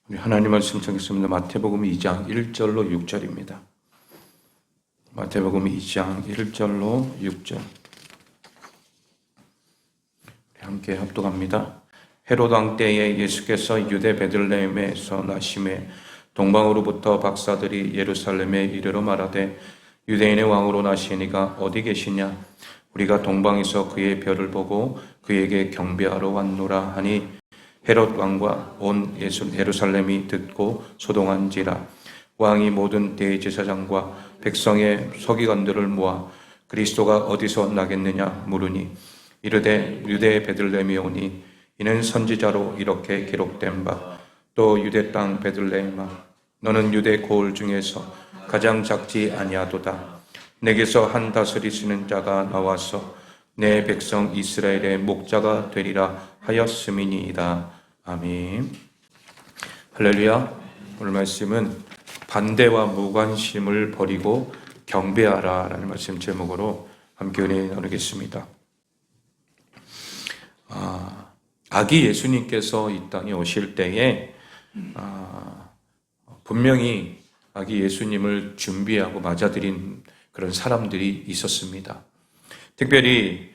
우리 하나님 말씀 읽겠습니다. 마태복음 2장 1절로 6절입니다. 마태복음 2장 1절로 6절. 함께 합독합니다. 헤롯 왕 때에 예수께서 유대 베들레헴에서 나심에 동방으로부터 박사들이 예루살렘에 이르러 말하되 유대인의 왕으로 나시니가 어디 계시냐? 우리가 동방에서 그의 별을 보고 그에게 경배하러 왔노라 하니 헤롯 왕과 온 예루살렘이 듣고 소동한지라. 왕이 모든 대제사장과 백성의 서기관들을 모아 그리스도가 어디서 나겠느냐 물으니 이르되 유대 베들레헴이 오니 이는 선지자로 이렇게 기록된 바 또 유대 땅 베들레헴아 너는 유대 고을 중에서 가장 작지 아니하도다. 내게서 한 다스리시는 자가 나와서 내 백성 이스라엘의 목자가 되리라 하였음이니이다. 아멘. 할렐루야. 오늘 말씀은 반대와 무관심을 버리고 경배하라 라는 말씀 제목으로 함께 은혜 나누겠습니다. 아기 예수님께서 이 땅에 오실 때에 분명히 아기 예수님을 준비하고 맞아들인 그런 사람들이 있었습니다. 특별히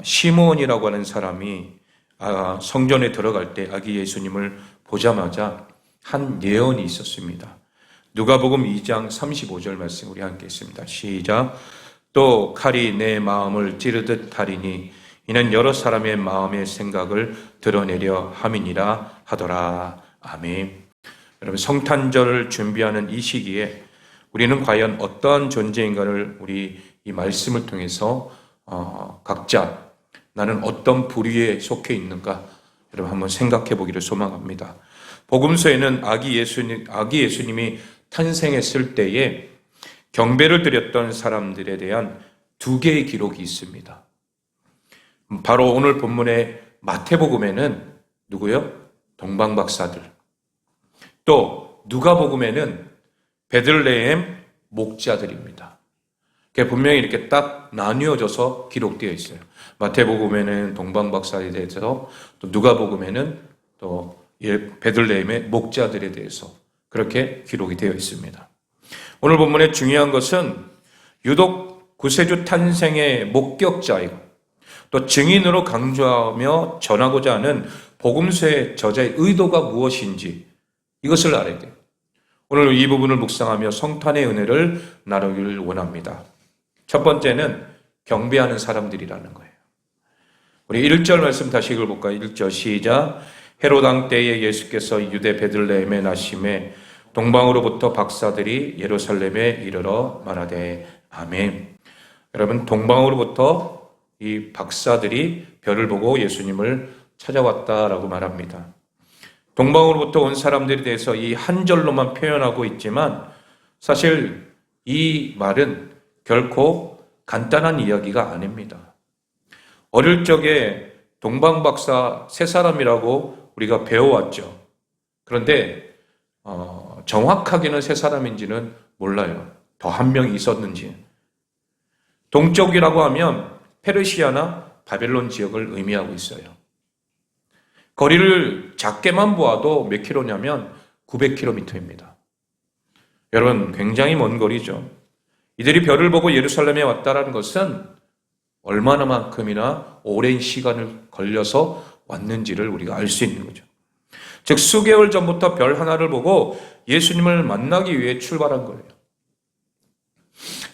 시므온이라고 하는 사람이 성전에 들어갈 때 아기 예수님을 보자마자 한 예언이 있었습니다. 누가복음 2장 35절 말씀 우리 함께 읽습니다. 시작. 또 칼이 내 마음을 찌르듯 하리니 이는 여러 사람의 마음의 생각을 드러내려 함이니라 하더라. 아멘. 여러분, 성탄절을 준비하는 이 시기에 우리는 과연 어떠한 존재인가를 우리 이 말씀을 통해서 각자 나는 어떤 부류에 속해 있는가 여러분 한번 생각해 보기를 소망합니다. 복음서에는 아기 예수님이 탄생했을 때에 경배를 드렸던 사람들에 대한 두 개의 기록이 있습니다. 바로 오늘 본문의 마태복음에는 누구요? 동방박사들. 또 누가복음에는 베들레헴 목자들입니다. 그게 분명히 이렇게 딱 나뉘어져서 기록되어 있어요. 마태복음에는 동방박사에 대해서, 또 누가복음에는 또 베들레헴의 목자들에 대해서 그렇게 기록이 되어 있습니다. 오늘 본문의 중요한 것은 유독 구세주 탄생의 목격자이고 또 증인으로 강조하며 전하고자 하는 복음서의 저자의 의도가 무엇인지 이것을 알아야 돼요. 오늘 이 부분을 묵상하며 성탄의 은혜를 나누기를 원합니다. 첫 번째는 경배하는 사람들이라는 거예요. 우리 1절 말씀 다시 읽어볼까요? 1절 시작. 헤롯 왕 때에 예수께서 유대 베들레헴에 나심에 동방으로부터 박사들이 예루살렘에 이르러 말하되 아멘. 여러분, 동방으로부터 이 박사들이 별을 보고 예수님을 찾아왔다라고 말합니다. 동방으로부터 온 사람들에 대해서 이 한 절로만 표현하고 있지만 사실 이 말은 결코 간단한 이야기가 아닙니다. 어릴 적에 동방박사 세 사람이라고 우리가 배워왔죠. 그런데 정확하게는 세 사람인지는 몰라요. 더 한 명이 있었는지. 동쪽이라고 하면 페르시아나 바벨론 지역을 의미하고 있어요. 거리를 작게만 보아도 몇 킬로냐면 900km입니다. 여러분, 굉장히 먼 거리죠. 이들이 별을 보고 예루살렘에 왔다는 것은 얼마나만큼이나 오랜 시간을 걸려서 왔는지를 우리가 알 수 있는 거죠. 즉 수개월 전부터 별 하나를 보고 예수님을 만나기 위해 출발한 거예요.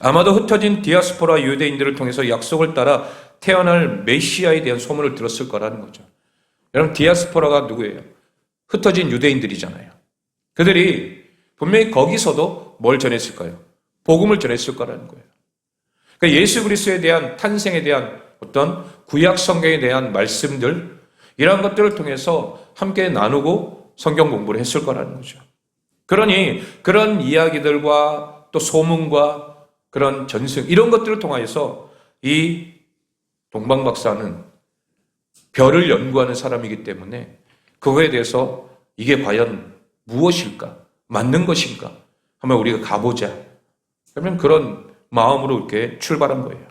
아마도 흩어진 디아스포라 유대인들을 통해서 약속을 따라 태어날 메시아에 대한 소문을 들었을 거라는 거죠. 여러분, 디아스포라가 누구예요? 흩어진 유대인들이잖아요. 그들이 분명히 거기서도 뭘 전했을까요? 복음을 전했을 거라는 거예요. 그러니까 예수 그리스도에 대한 탄생에 대한 어떤 구약 성경에 대한 말씀들 이런 것들을 통해서 함께 나누고 성경 공부를 했을 거라는 거죠. 그러니 그런 이야기들과 또 소문과 그런 전승 이런 것들을 통하여서 이 동방박사는 별을 연구하는 사람이기 때문에 그거에 대해서 이게 과연 무엇일까? 맞는 것인가? 한번 우리가 가보자. 그러면 그런 마음으로 이렇게 출발한 거예요.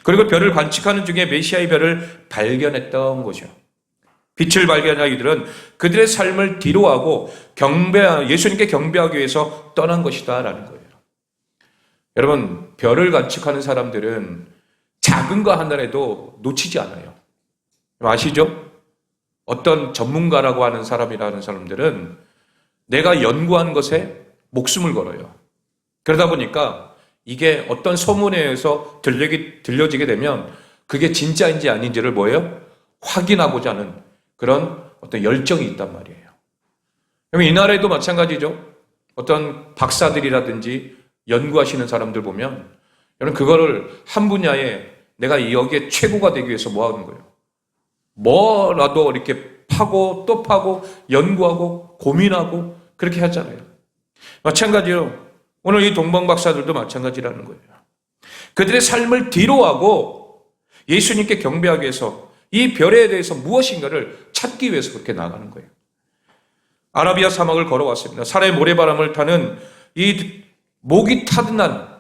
그리고 별을 관측하는 중에 메시아의 별을 발견했던 거죠. 빛을 발견한 이들은 그들의 삶을 뒤로하고 예수님께 경배하기 위해서 떠난 것이다 라는 거예요. 여러분, 별을 관측하는 사람들은 작은 거 하나라도 놓치지 않아요. 아시죠? 어떤 전문가라고 하는 사람이라는 사람들은 내가 연구한 것에 목숨을 걸어요. 그러다 보니까 이게 어떤 소문에 의해서 들려지게 되면 그게 진짜인지 아닌지를 뭐예요? 확인하고자 하는 그런 어떤 열정이 있단 말이에요. 이 나라에도 마찬가지죠. 어떤 박사들이라든지 연구하시는 사람들 보면 여러분 그거를 한 분야에 내가 여기에 최고가 되기 위해서 뭐 하는 거예요? 뭐라도 이렇게 파고 또 파고 연구하고 고민하고 그렇게 하잖아요. 마찬가지로 오늘 이 동방 박사들도 마찬가지라는 거예요. 그들의 삶을 뒤로하고 예수님께 경배하기 위해서 이 별에 대해서 무엇인가를 찾기 위해서 그렇게 나가는 거예요. 아라비아 사막을 걸어왔습니다. 살의 모래바람을 타는 이 목이 타든한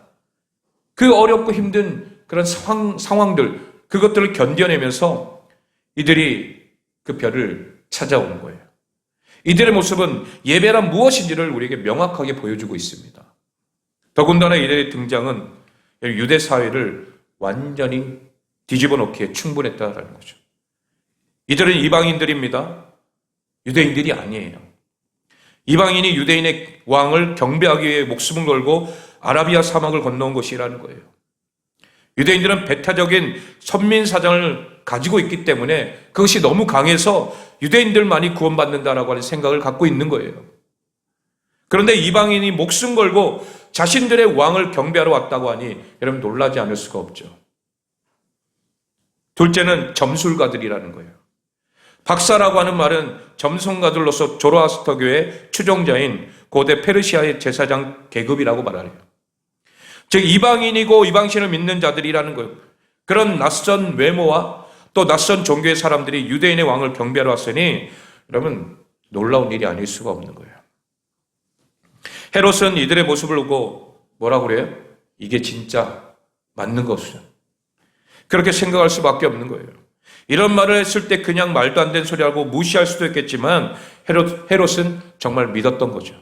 그 어렵고 힘든 그런 상황들, 그것들을 견뎌내면서 이들이 그 별을 찾아오는 거예요. 이들의 모습은 예배란 무엇인지를 우리에게 명확하게 보여주고 있습니다. 더군다나 이들의 등장은 유대 사회를 완전히 뒤집어 놓기에 충분했다라는 거죠. 이들은 이방인들입니다. 유대인들이 아니에요. 이방인이 유대인의 왕을 경배하기 위해 목숨을 걸고 아라비아 사막을 건너온 것이라는 거예요. 유대인들은 배타적인 선민 사상을 가지고 있기 때문에 그것이 너무 강해서 유대인들만이 구원받는다라고 하는 생각을 갖고 있는 거예요. 그런데 이방인이 목숨 걸고 자신들의 왕을 경배하러 왔다고 하니 여러분 놀라지 않을 수가 없죠. 둘째는 점술가들이라는 거예요. 박사라고 하는 말은 점성가들로서 조로아스터교의 추종자인 고대 페르시아의 제사장 계급이라고 말하래요. 즉 이방인이고 이방신을 믿는 자들이라는 거예요. 그런 낯선 외모와 또 낯선 종교의 사람들이 유대인의 왕을 경배하러 왔으니 여러분 놀라운 일이 아닐 수가 없는 거예요. 헤롯은 이들의 모습을 보고 뭐라고 그래요? 이게 진짜 맞는 것이죠. 그렇게 생각할 수밖에 없는 거예요. 이런 말을 했을 때 그냥 말도 안 되는 소리하고 무시할 수도 있겠지만 헤롯은 정말 믿었던 거죠.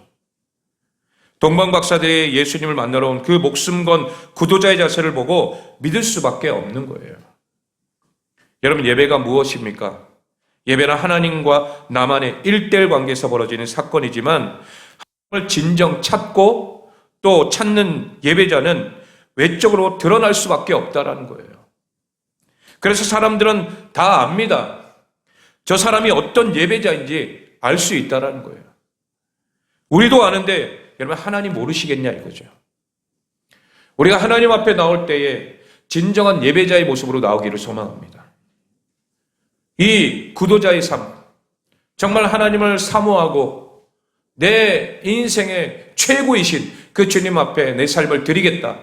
동방 박사들이 예수님을 만나러 온 그 목숨 건 구도자의 자세를 보고 믿을 수밖에 없는 거예요. 여러분 예배가 무엇입니까? 예배는 하나님과 나만의 1:1 관계에서 벌어지는 사건이지만 하나님을 진정 찾고 또 찾는 예배자는 외적으로 드러날 수밖에 없다라는 거예요. 그래서 사람들은 다 압니다. 저 사람이 어떤 예배자인지 알 수 있다라는 거예요. 우리도 아는데 여러분 하나님 모르시겠냐 이거죠. 우리가 하나님 앞에 나올 때에 진정한 예배자의 모습으로 나오기를 소망합니다. 이 구도자의 삶, 정말 하나님을 사모하고 내 인생의 최고이신 그 주님 앞에 내 삶을 드리겠다.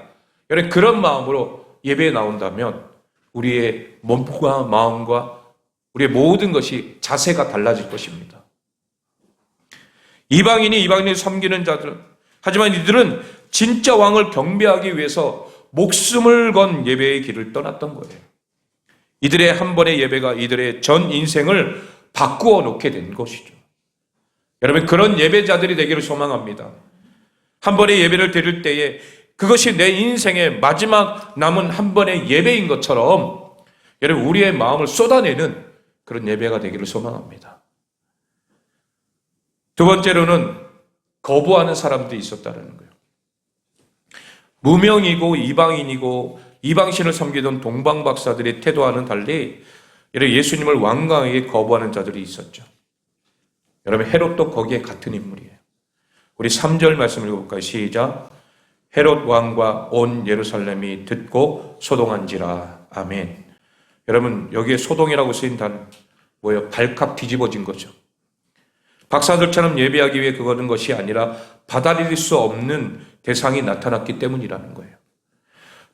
여러분 그런 마음으로 예배에 나온다면 우리의 몸과 마음과 우리의 모든 것이 자세가 달라질 것입니다. 이방인이 이방인을 섬기는 자들, 하지만 이들은 진짜 왕을 경배하기 위해서 목숨을 건 예배의 길을 떠났던 거예요. 이들의 한 번의 예배가 이들의 전 인생을 바꾸어 놓게 된 것이죠. 여러분 그런 예배자들이 되기를 소망합니다. 한 번의 예배를 드릴 때에 그것이 내 인생의 마지막 남은 한 번의 예배인 것처럼 여러분 우리의 마음을 쏟아내는 그런 예배가 되기를 소망합니다. 두 번째로는 거부하는 사람들이 있었다는 거예요. 무명이고 이방인이고 이방신을 섬기던 동방 박사들의 태도와는 달리 예수님을 완강하게 거부하는 자들이 있었죠. 여러분 헤롯도 거기에 같은 인물이에요. 우리 3절 말씀을 읽어볼까요? 시작. 헤롯 왕과 온 예루살렘이 듣고 소동한지라. 아멘. 여러분 여기에 소동이라고 쓰인 단어 뭐예요? 발칵 뒤집어진 거죠. 박사들처럼 예배하기 위해 그거는 것이 아니라 받아들일 수 없는 대상이 나타났기 때문이라는 거예요.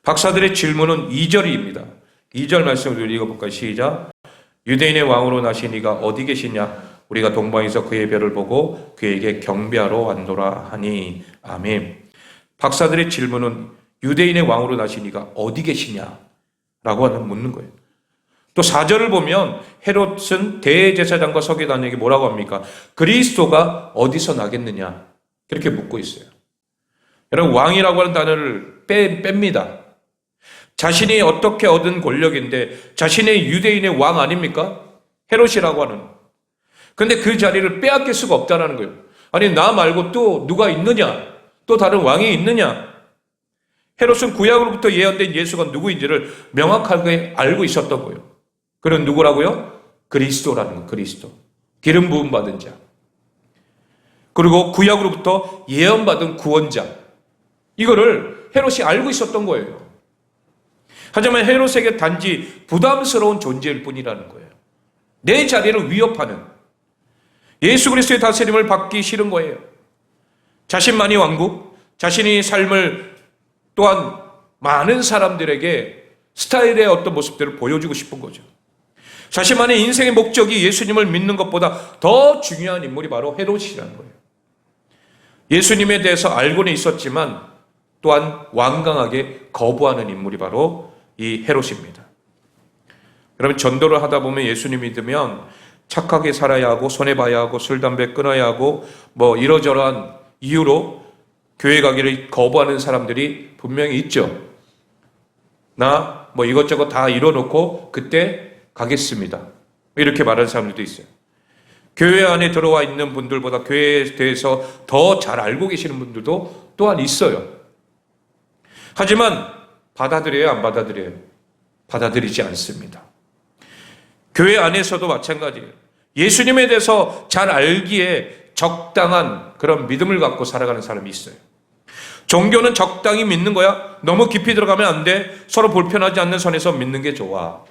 박사들의 질문은 2절입니다. 2절 말씀을 읽어볼까요? 시작. 유대인의 왕으로 나신 이가 어디 계시냐? 우리가 동방에서 그의 별을 보고 그에게 경배하러 왔노라 하니. 아멘. 박사들의 질문은 유대인의 왕으로 나신 이가 어디 계시냐? 라고 묻는 거예요. 또 4절을 보면 헤롯은 대제사장과 서기관에게 뭐라고 합니까? 그리스도가 어디서 나겠느냐? 그렇게 묻고 있어요. 여러분, 왕이라고 하는 단어를 뺍니다. 자신이 어떻게 얻은 권력인데 자신의 유대인의 왕 아닙니까? 헤롯이라고 하는. 근데 그 자리를 빼앗길 수가 없다는 거예요. 아니, 나 말고 또 누가 있느냐? 또 다른 왕이 있느냐? 헤롯은 구약으로부터 예언된 예수가 누구인지를 명확하게 알고 있었던 거예요. 그는 누구라고요? 그리스도라는 거예요. 그리스도. 기름 부음 받은 자. 그리고 구약으로부터 예언받은 구원자. 이거를 헤롯이 알고 있었던 거예요. 하지만 헤롯에게 단지 부담스러운 존재일 뿐이라는 거예요. 내 자리를 위협하는, 예수 그리스도의 다스림을 받기 싫은 거예요. 자신만이 왕국, 자신이 삶을 또한 많은 사람들에게 스타일의 어떤 모습들을 보여주고 싶은 거죠. 자신만의 인생의 목적이 예수님을 믿는 것보다 더 중요한 인물이 바로 헤롯이라는 거예요. 예수님에 대해서 알고는 있었지만 또한 완강하게 거부하는 인물이 바로 이 헤롯입니다. 여러분, 전도를 하다 보면 예수님 믿으면 착하게 살아야 하고 손해봐야 하고 술, 담배 끊어야 하고 뭐 이러저러한 이유로 교회 가기를 거부하는 사람들이 분명히 있죠. 나 뭐 이것저것 다 이뤄놓고 그때 가겠습니다. 이렇게 말하는 사람들도 있어요. 교회 안에 들어와 있는 분들보다 교회에 대해서 더 잘 알고 계시는 분들도 또한 있어요. 하지만 받아들여요, 안 받아들여요? 받아들이지 않습니다. 교회 안에서도 마찬가지예요. 예수님에 대해서 잘 알기에 적당한 그런 믿음을 갖고 살아가는 사람이 있어요. 종교는 적당히 믿는 거야. 너무 깊이 들어가면 안 돼. 서로 불편하지 않는 선에서 믿는 게 좋아.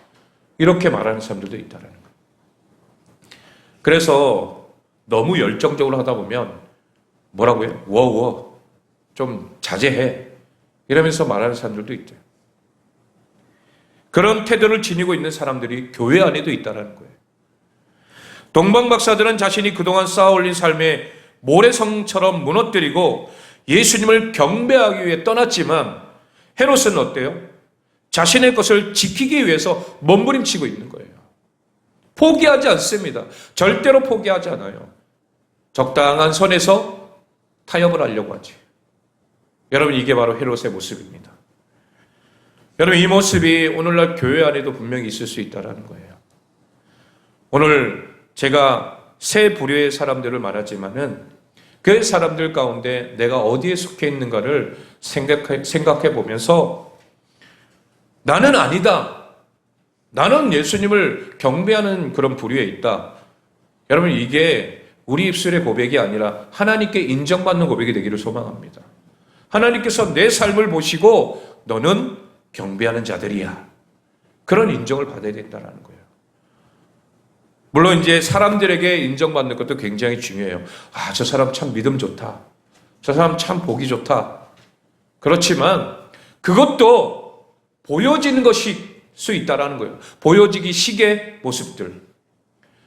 이렇게 말하는 사람들도 있다는 거예요. 그래서 너무 열정적으로 하다 보면 뭐라고요? 워워 좀 자제해. 이러면서 말하는 사람들도 있대요. 그런 태도를 지니고 있는 사람들이 교회 안에도 있다는 거예요. 동방박사들은 자신이 그동안 쌓아올린 삶의 모래성처럼 무너뜨리고 예수님을 경배하기 위해 떠났지만 헤롯은 어때요? 자신의 것을 지키기 위해서 몸부림치고 있는 거예요. 포기하지 않습니다. 절대로 포기하지 않아요. 적당한 선에서 타협을 하려고 하지. 여러분, 이게 바로 헤롯의 모습입니다. 여러분, 이 모습이 오늘날 교회 안에도 분명히 있을 수 있다는 거예요. 오늘 제가 세 부류의 사람들을 말하지만은 그 사람들 가운데 내가 어디에 속해 있는가를 생각해 보면서 나는 아니다. 나는 예수님을 경배하는 그런 부류에 있다. 여러분, 이게 우리 입술의 고백이 아니라 하나님께 인정받는 고백이 되기를 소망합니다. 하나님께서 내 삶을 보시고 너는 경배하는 자들이야. 그런 인정을 받아야 된다는 거예요. 물론 이제 사람들에게 인정받는 것도 굉장히 중요해요. 아, 저 사람 참 믿음 좋다. 저 사람 참 보기 좋다. 그렇지만 그것도 보여지는 것일 수 있다는 거예요. 보여지기 식의 모습들.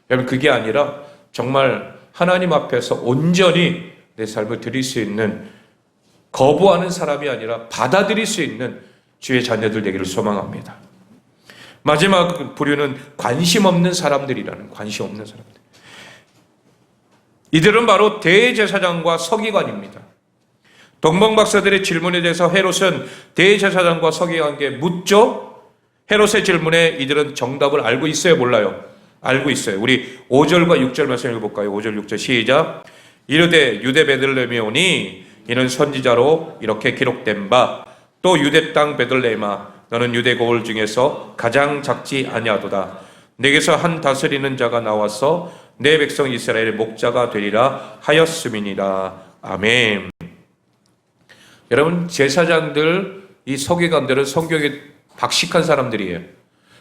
여러분, 그게 아니라 정말 하나님 앞에서 온전히 내 삶을 드릴 수 있는, 거부하는 사람이 아니라 받아들일 수 있는 주의 자녀들 되기를 소망합니다. 마지막 부류는 관심 없는 사람들이라는, 관심 없는 사람들. 이들은 바로 대제사장과 서기관입니다. 동방박사들의 질문에 대해서 헤롯은 대제사장과 서기관에게 묻죠. 헤롯의 질문에 이들은 정답을 알고 있어요, 몰라요? 알고 있어요. 우리 5절과 6절 말씀 읽어볼까요? 5절 6절 시작. 이르되 유대 베들레헴에 오니 이는 선지자로 이렇게 기록된 바, 또 유대 땅 베들레헴아 너는 유대 고을 중에서 가장 작지 아니하도다. 내게서 한 다스리는 자가 나와서 내 백성 이스라엘의 목자가 되리라 하였음이니라. 아멘. 여러분, 제사장들, 이 서기관들은 성경에 박식한 사람들이에요.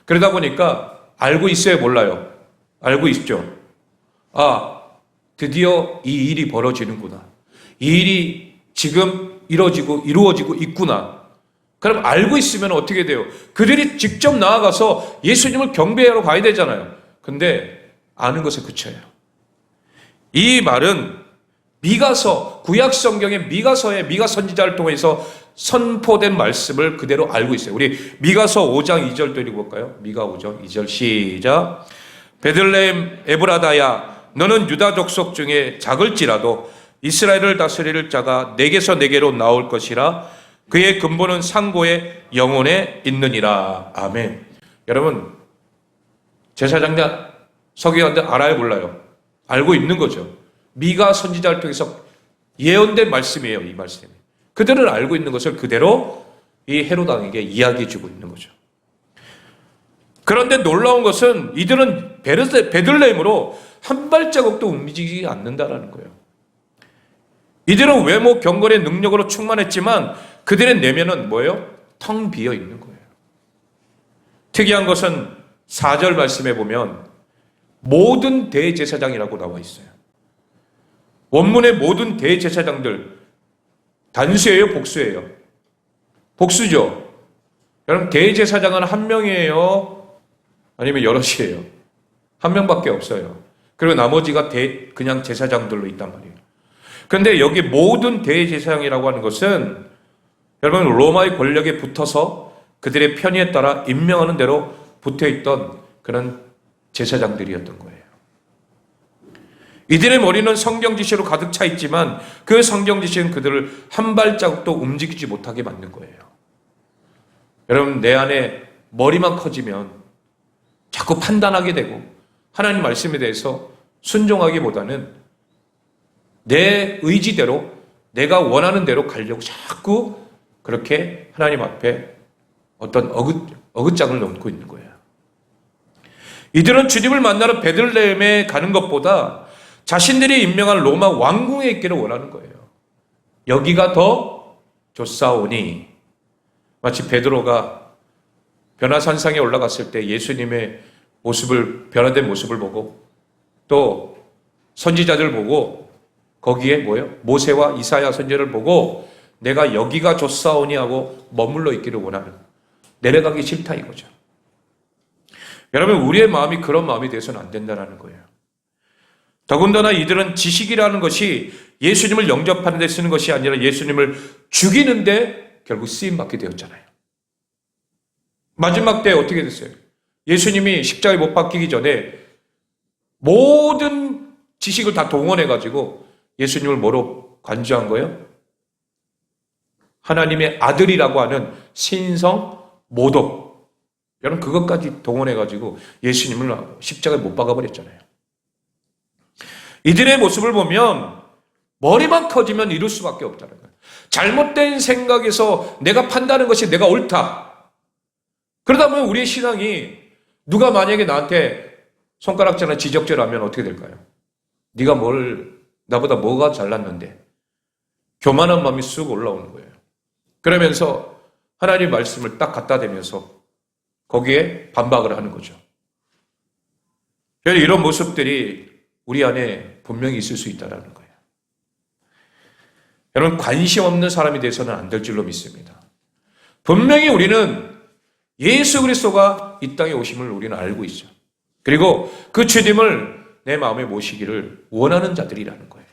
그러다 보니까 알고 있어요, 몰라요? 알고 있죠. 아, 드디어 이 일이 벌어지는구나. 이 일이 지금 이루어지고 있구나. 그럼 알고 있으면 어떻게 돼요? 그들이 직접 나아가서 예수님을 경배하러 가야 되잖아요. 근데 아는 것에 그쳐요. 이 말은 미가서, 구약 성경의 미가서의 미가 선지자를 통해서 선포된 말씀을 그대로 알고 있어요. 우리 미가서 5장 2절 또 읽어볼까요? 미가 5장 2절 시작. 베들레헴 에브라다야 너는 유다 족속 중에 작을지라도 이스라엘을 다스릴 자가 내게서 내게로 나올 것이라 그의 근본은 상고의 영혼에 있느니라. 아멘. 여러분 제사장들 서기관들 알아요 몰라요? 알고 있는 거죠. 미가 선지자를 통해서 예언된 말씀이에요. 이 말씀이. 그들은 알고 있는 것을 그대로 이 헤롯 왕에게 이야기해 주고 있는 거죠. 그런데 놀라운 것은 이들은 베들레헴으로 한 발자국도 움직이지 않는다라는 거예요. 이들은 외모 경건의 능력으로 충만했지만 그들의 내면은 뭐예요? 텅 비어 있는 거예요. 특이한 것은 4절 말씀에 보면 모든 대제사장이라고 나와 있어요. 원문의 모든 대제사장들 단수예요, 복수예요? 복수죠. 여러분 대제사장은 한 명이에요? 아니면 여럿이에요? 한 명밖에 없어요. 그리고 나머지가 그냥 제사장들로 있단 말이에요. 그런데 여기 모든 대제사장이라고 하는 것은 여러분 로마의 권력에 붙어서 그들의 편의에 따라 임명하는 대로 붙어있던 그런 제사장들이었던 거예요. 이들의 머리는 성경 지시로 가득 차 있지만 그 성경 지시는 그들을 한 발자국도 움직이지 못하게 만든 거예요. 여러분 내 안에 머리만 커지면 자꾸 판단하게 되고 하나님 말씀에 대해서 순종하기보다는 내 의지대로 내가 원하는 대로 가려고 자꾸 그렇게 하나님 앞에 어떤 어긋장을 넘고 있는 거예요. 이들은 주님을 만나러 베들레헴에 가는 것보다 자신들이 임명한 로마 왕궁에 있기를 원하는 거예요. 여기가 더 좋사오니. 마치 베드로가 변화산상에 올라갔을 때 예수님의 변화된 모습을 보고 또 선지자들 보고 거기에 뭐예요? 모세와 이사야 선지자를 보고 내가 여기가 좋사오니 하고 머물러 있기를 원하는, 내려가기 싫다 이거죠. 여러분 우리의 마음이 그런 마음이 되어서는 안 된다는 거예요. 더군다나 이들은 지식이라는 것이 예수님을 영접하는 데 쓰는 것이 아니라 예수님을 죽이는데 결국 쓰임받게 되었잖아요. 마지막 때 어떻게 됐어요? 예수님이 십자가에 못 박히기 전에 모든 지식을 다 동원해가지고 예수님을 뭐로 간주한 거예요? 하나님의 아들이라고 하는 신성 모독. 여러분 그것까지 동원해가지고 예수님을 십자가에 못 박아버렸잖아요. 이들의 모습을 보면 머리만 커지면 이룰 수밖에 없다는 거예요. 잘못된 생각에서 내가 판단하는 것이 내가 옳다. 그러다 보면 우리의 신앙이 누가 만약에 나한테 손가락질이나 지적질을 하면 어떻게 될까요? 네가 나보다 뭐가 잘났는데 교만한 마음이 쑥 올라오는 거예요. 그러면서 하나님의 말씀을 딱 갖다 대면서 거기에 반박을 하는 거죠. 이런 모습들이 우리 안에 분명히 있을 수 있다는 거예요. 여러분 관심 없는 사람이 돼서는 안 될 줄로 믿습니다. 분명히 우리는 예수 그리스도가 이 땅에 오심을 우리는 알고 있죠. 그리고 그 주님을 내 마음에 모시기를 원하는 자들이라는 거예요.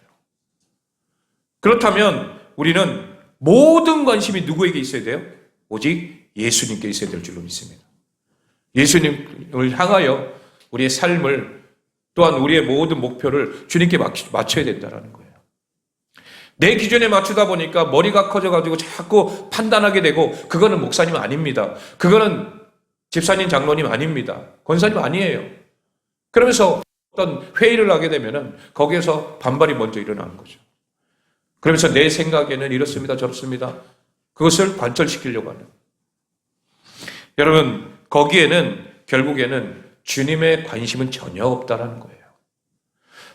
그렇다면 우리는 모든 관심이 누구에게 있어야 돼요? 오직 예수님께 있어야 될 줄로 믿습니다. 예수님을 향하여 우리의 삶을 또한 우리의 모든 목표를 주님께 맞춰야 된다는 거예요. 내 기준에 맞추다 보니까 머리가 커져가지고 자꾸 판단하게 되고 그거는 목사님 아닙니다. 그거는 집사님 장로님 아닙니다. 권사님 아니에요. 그러면서 어떤 회의를 하게 되면은 거기에서 반발이 먼저 일어나는 거죠. 그러면서 내 생각에는 이렇습니다 저렇습니다. 그것을 관철시키려고 하는. 여러분 거기에는 결국에는 주님의 관심은 전혀 없다라는 거예요.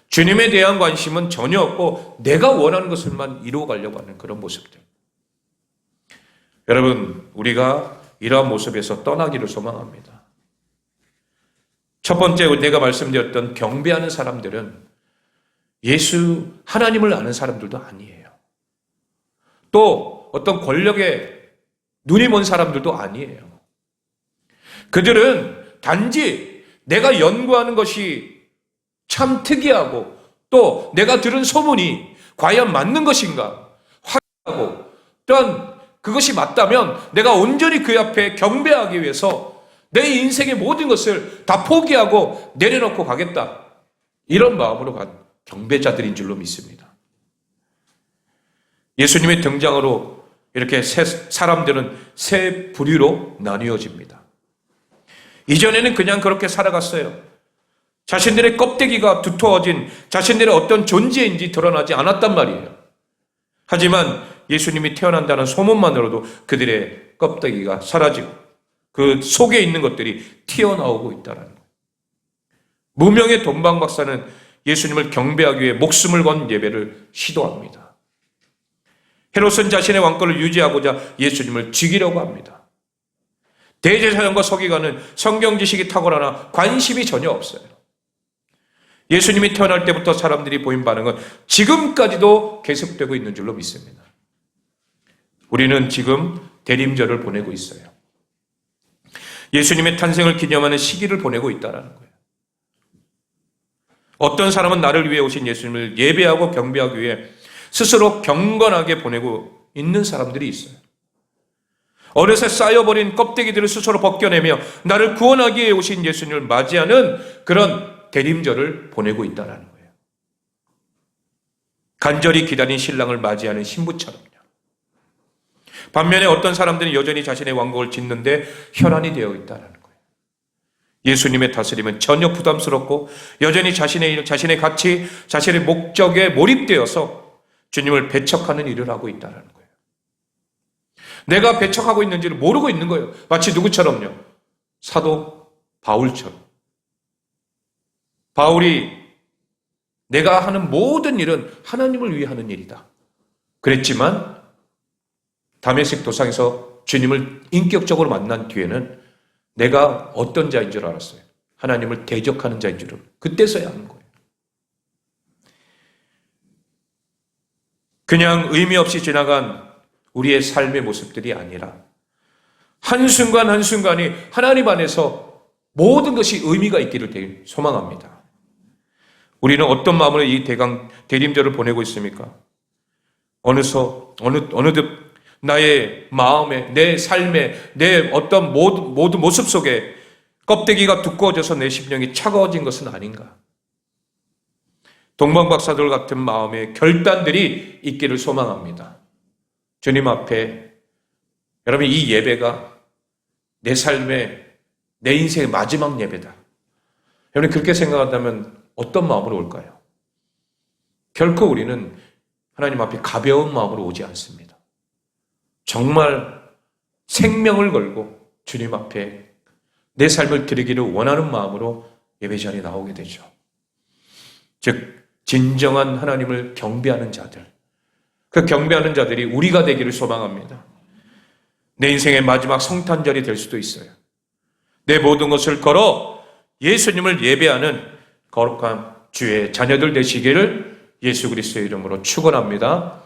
주님에 대한 관심은 전혀 없고 내가 원하는 것을만 이루어가려고 하는 그런 모습들. 여러분 우리가 이러한 모습에서 떠나기를 소망합니다. 첫 번째 내가 말씀드렸던 경배하는 사람들은 하나님을 아는 사람들도 아니에요. 또 어떤 권력에 눈이 먼 사람들도 아니에요. 그들은 단지 내가 연구하는 것이 참 특이하고 또 내가 들은 소문이 과연 맞는 것인가 확인하고 또한 그것이 맞다면 내가 온전히 그 앞에 경배하기 위해서 내 인생의 모든 것을 다 포기하고 내려놓고 가겠다. 이런 마음으로 간 경배자들인 줄로 믿습니다. 예수님의 등장으로 이렇게 사람들은 세 부류로 나뉘어집니다. 이전에는 그냥 그렇게 살아갔어요. 자신들의 껍데기가 두터워진 자신들의 어떤 존재인지 드러나지 않았단 말이에요. 하지만 예수님이 태어난다는 소문만으로도 그들의 껍데기가 사라지고 그 속에 있는 것들이 튀어나오고 있다는 거예요. 무명의 돈방박사는 예수님을 경배하기 위해 목숨을 건 예배를 시도합니다. 헤롯은 자신의 왕권을 유지하고자 예수님을 죽이려고 합니다. 대제사장과 서기관은 성경 지식이 탁월하나 관심이 전혀 없어요. 예수님이 태어날 때부터 사람들이 보인 반응은 지금까지도 계속되고 있는 줄로 믿습니다. 우리는 지금 대림절을 보내고 있어요. 예수님의 탄생을 기념하는 시기를 보내고 있다는 거예요. 어떤 사람은 나를 위해 오신 예수님을 예배하고 경배하기 위해 스스로 경건하게 보내고 있는 사람들이 있어요. 어느새 쌓여버린 껍데기들을 스스로 벗겨내며 나를 구원하기 위해 오신 예수님을 맞이하는 그런 대림절을 보내고 있다는 거예요. 간절히 기다린 신랑을 맞이하는 신부처럼요. 반면에 어떤 사람들은 여전히 자신의 왕국을 짓는데 혈안이 되어 있다는 거예요. 예수님의 다스림은 전혀 부담스럽고 여전히 자신의 가치, 자신의 목적에 몰입되어서 주님을 배척하는 일을 하고 있다는 거예요. 내가 배척하고 있는지를 모르고 있는 거예요. 마치 누구처럼요? 사도 바울처럼. 바울이 내가 하는 모든 일은 하나님을 위해 하는 일이다. 그랬지만 다메섹 도상에서 주님을 인격적으로 만난 뒤에는 내가 어떤 자인 줄 알았어요. 하나님을 대적하는 자인 줄을 그때서야 아는 거예요. 그냥 의미 없이 지나간 우리의 삶의 모습들이 아니라 한순간 한순간이 하나님 안에서 모든 것이 의미가 있기를 소망합니다. 우리는 어떤 마음으로 이 대림절을 보내고 있습니까? 어느덧 나의 마음에, 내 삶에, 내 어떤 모든 모습 속에 껍데기가 두꺼워져서 내 심령이 차가워진 것은 아닌가? 동방박사들 같은 마음의 결단들이 있기를 소망합니다. 주님 앞에 여러분 이 예배가 내 삶의 내 인생의 마지막 예배다. 여러분 그렇게 생각한다면 어떤 마음으로 올까요? 결코 우리는 하나님 앞에 가벼운 마음으로 오지 않습니다. 정말 생명을 걸고 주님 앞에 내 삶을 드리기를 원하는 마음으로 예배 자리에 나오게 되죠. 즉 진정한 하나님을 경배하는 자들, 그 경배하는 자들이 우리가 되기를 소망합니다. 내 인생의 마지막 성탄절이 될 수도 있어요. 내 모든 것을 걸어 예수님을 예배하는 거룩한 주의 자녀들 되시기를 예수 그리스도의 이름으로 축원합니다.